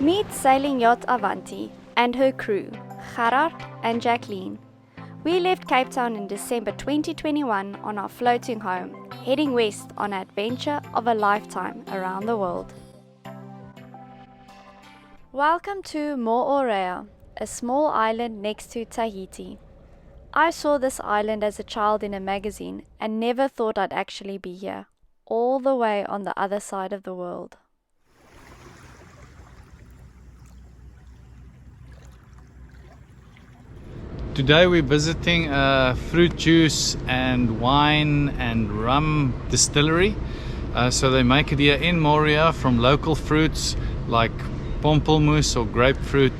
Meet sailing yacht Avanti and her crew, Gerard and Jacqueline. We left Cape Town in December 2021 on our floating home, heading west on an adventure of a lifetime around the world. Welcome to Moorea, a small island next to Tahiti. I saw this island as a child in a magazine and never thought I'd actually be here, all the way on the other side of the world. Today we're visiting a fruit juice and wine and rum distillery. So they make it here in Moorea from local fruits like pamplemousse or grapefruit,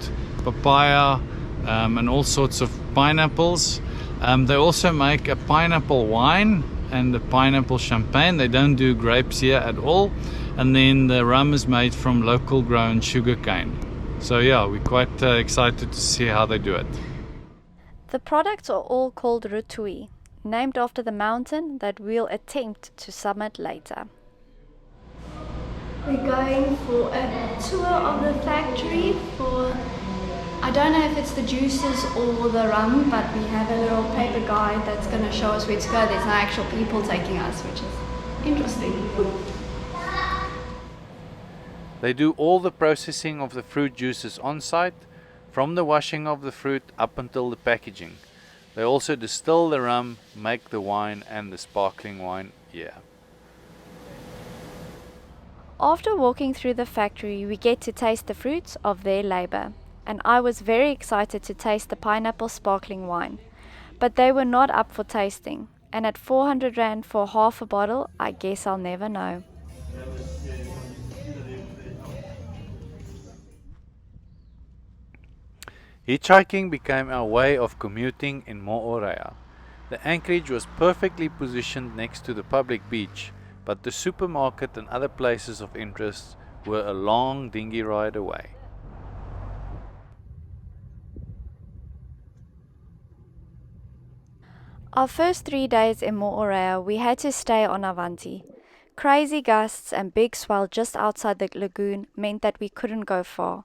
papaya, and all sorts of pineapples. They also make a pineapple wine and a pineapple champagne. They don't do grapes here at all. And then the rum is made from local grown sugarcane. So yeah, we're quite excited to see how they do it. The products are all called rotui, named after the mountain that we'll attempt to summit later. We're going for a tour of the factory for, I don't know if it's the juices or the rum, but we have a little paper guide that's going to show us where to go. There's no actual people taking us, which is interesting. They do all the processing of the fruit juices on site, from the washing of the fruit up until the packaging. They also distill the rum, make the wine and the sparkling wine here. After walking through the factory, we get to taste the fruits of their labor, and I was very excited to taste the pineapple sparkling wine. But they were not up for tasting, and at 400 Rand for half a bottle, I guess I'll never know. Hitchhiking became our way of commuting in Moorea. The anchorage was perfectly positioned next to the public beach, but the supermarket and other places of interest were a long dinghy ride away. Our first 3 days in Moorea, we had to stay on Avanti. Crazy gusts and big swell just outside the lagoon meant that we couldn't go far.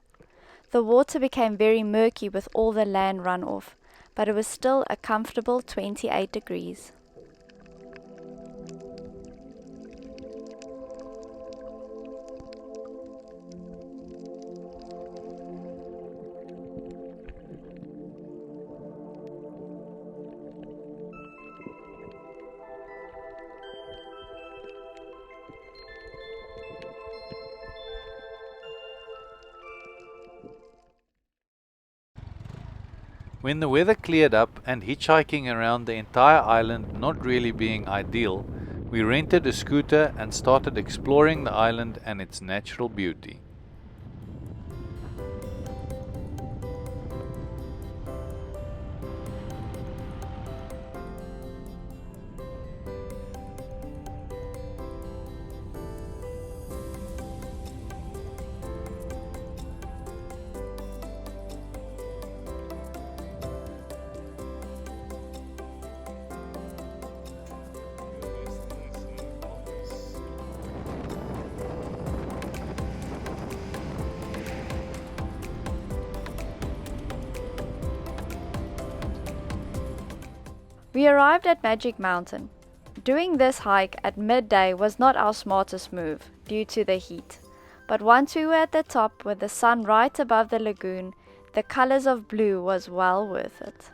The water became very murky with all the land run off, but it was still a comfortable 28 degrees. When the weather cleared up and hitchhiking around the entire island not really being ideal, we rented a scooter and started exploring the island and its natural beauty. We arrived at Magic Mountain. Doing this hike at midday was not our smartest move due to the heat, but once we were at the top with the sun right above the lagoon, the colors of blue was well worth it.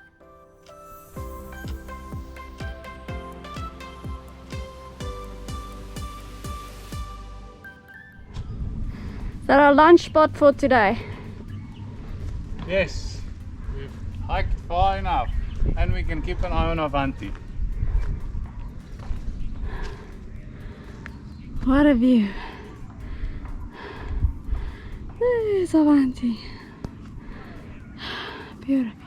Is that our lunch spot for today? Yes, we've hiked far enough and we can keep an eye on Avanti. What a view! There's Avanti. Beautiful.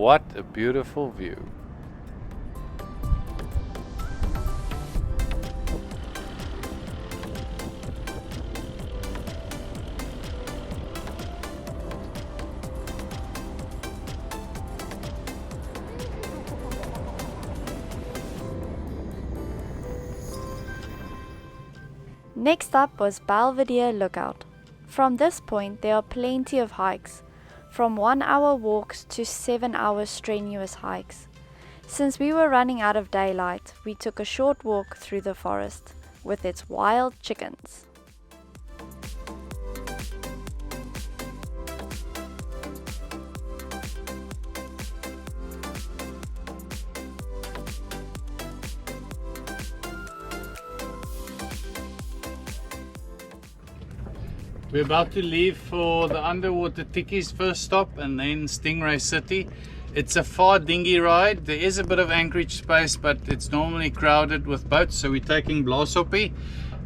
What a beautiful view. Next up was Belvedere Lookout. From this point there are plenty of hikes, from 1-hour walks to 7-hour strenuous hikes. Since we were running out of daylight, we took a short walk through the forest with its wild chickens. We're about to leave for the underwater Tiki's first stop and then Stingray City. It's a far dinghy ride. There is a bit of anchorage space, but it's normally crowded with boats, so we're taking Blasopi.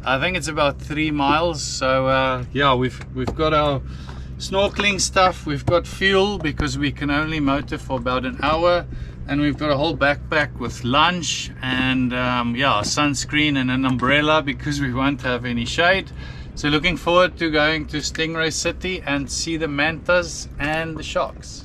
I think it's about 3 miles. So yeah, we've got our snorkeling stuff, we've got fuel because we can only motor for about an hour, and we've got a whole backpack with lunch and yeah, sunscreen and an umbrella because we won't have any shade. So looking forward to going to Stingray City and see the mantas and the sharks.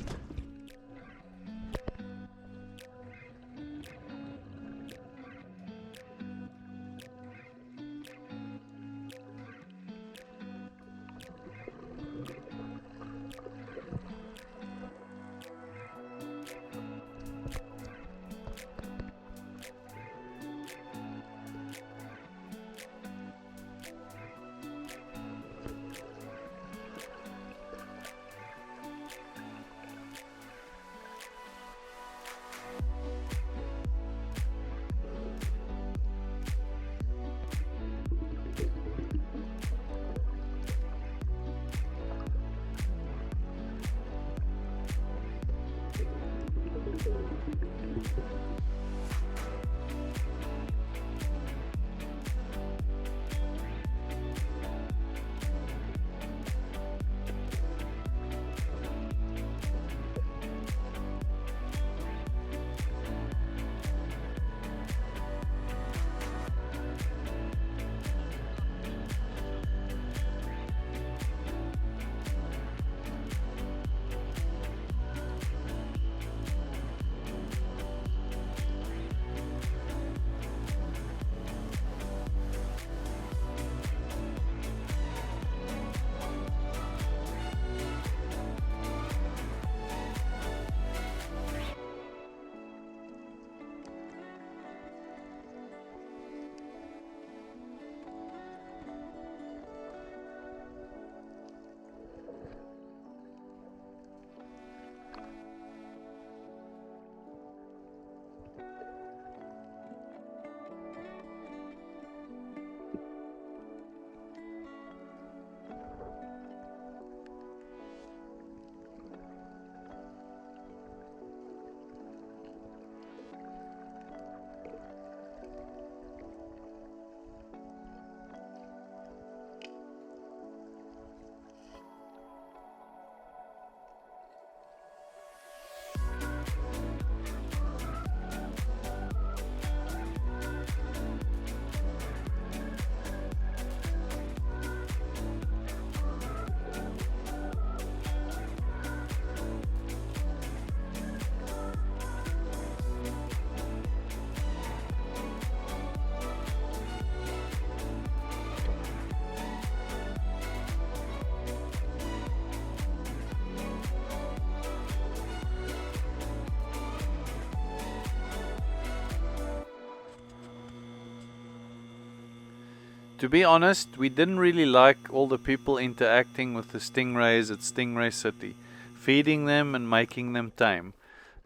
To be honest, we didn't really like all the people interacting with the stingrays at Stingray City, feeding them and making them tame.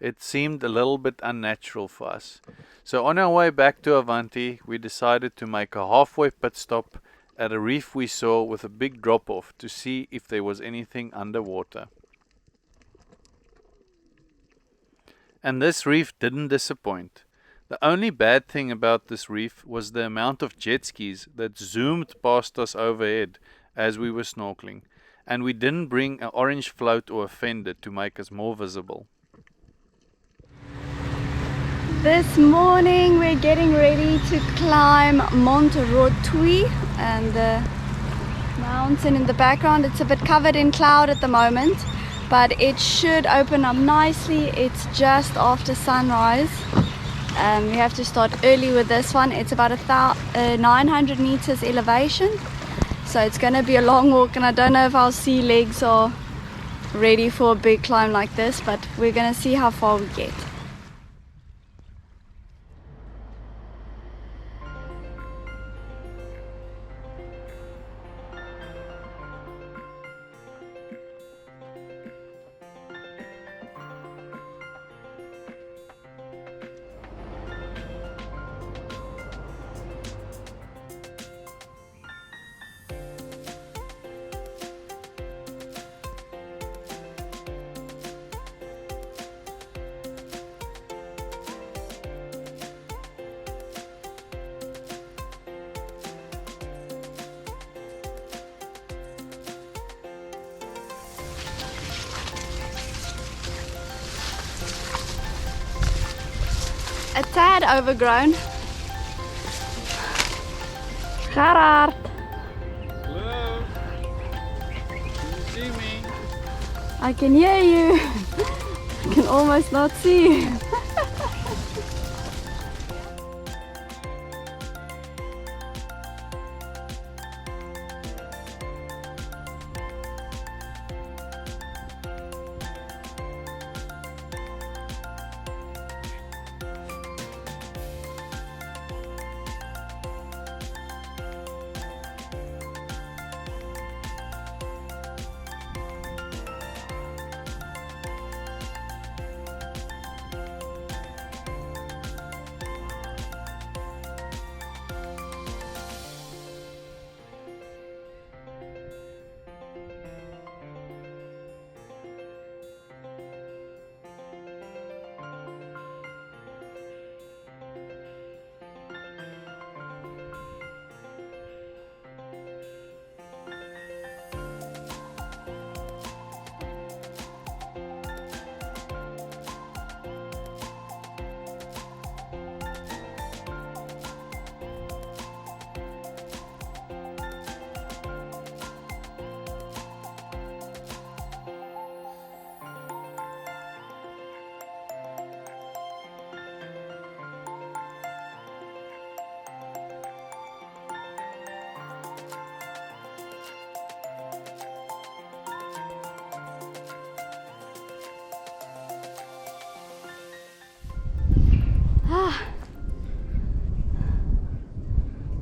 It seemed a little bit unnatural for us. So on our way back to Avanti, we decided to make a halfway pit stop at a reef we saw with a big drop-off to see if there was anything underwater. And this reef didn't disappoint. The only bad thing about this reef was the amount of jet skis that zoomed past us overhead as we were snorkeling, and we didn't bring an orange float or a fender to make us more visible. This morning we're getting ready to climb Mont Rotui, and the mountain in the background, it's a bit covered in cloud at the moment, but it should open up nicely. It's just after sunrise. We have to start early with this one. It's about 900 meters elevation, so it's going to be a long walk, and I don't know if our sea legs are ready for a big climb like this, but we're going to see how far we get. A tad overgrown. Gerard! Hello? Can you see me? I can hear you. I can almost not see you.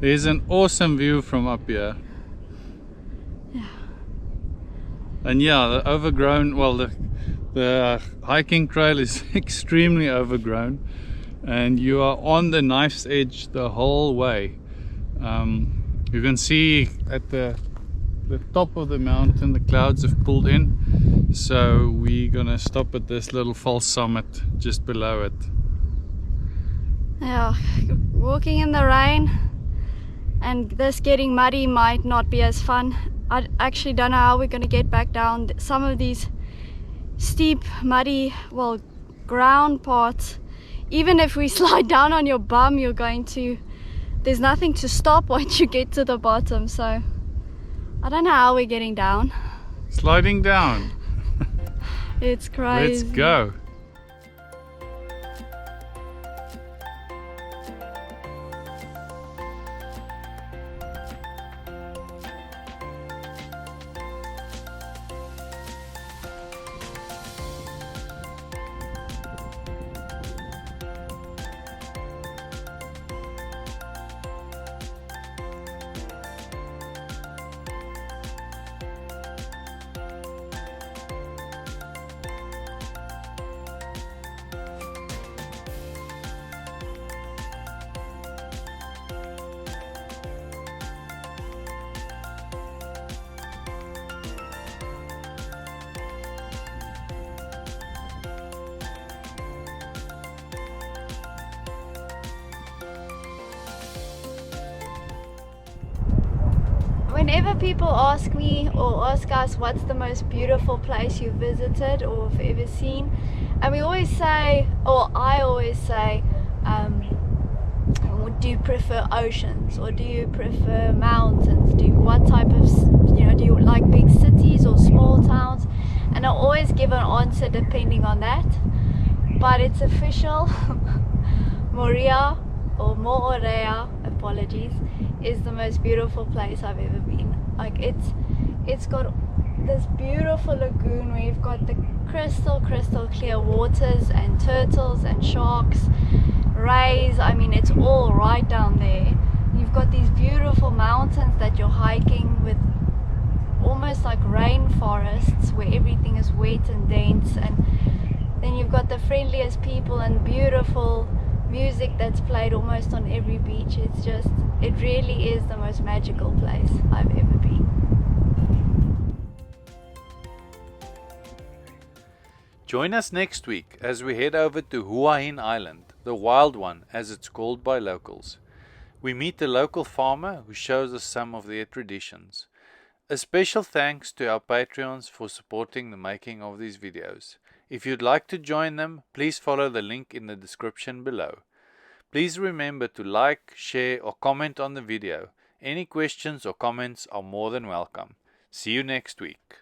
There's an awesome view from up here. Yeah. And yeah, the overgrown, well, the hiking trail is extremely overgrown, and you are on the knife's edge the whole way. You can see at the top of the mountain the clouds have pulled in, so we're gonna stop at this little false summit just below it. Yeah, walking in the rain and this getting muddy might not be as fun. I actually don't know how we're going to get back down some of these steep, muddy, well, ground parts. Even if we slide down on your bum, there's nothing to stop once you get to the bottom. So I don't know how we're getting down. Sliding down. It's crazy. Let's go. Whenever people ask me or ask us what's the most beautiful place you visited or have ever seen, and we always say, or I always say, do you prefer oceans or do you prefer mountains? What type of, do you like big cities or small towns? And I always give an answer depending on that. But it's official. Moorea or Moorea, apologies, is the most beautiful place I've ever been. Like it's got this beautiful lagoon where you've got the crystal clear waters and turtles and sharks, rays. I mean, it's all right down there. You've got these beautiful mountains that you're hiking with, almost like rainforests where everything is wet and dense, and then you've got the friendliest people and beautiful music that's played almost on every beach. It really is the most magical place I've ever been. Join us next week as we head over to Hua Hin Island, the wild one as it's called by locals. We meet a local farmer who shows us some of their traditions. A special thanks to our Patreons for supporting the making of these videos. If you'd like to join them, please follow the link in the description below. Please remember to like, share or comment on the video. Any questions or comments are more than welcome. See you next week.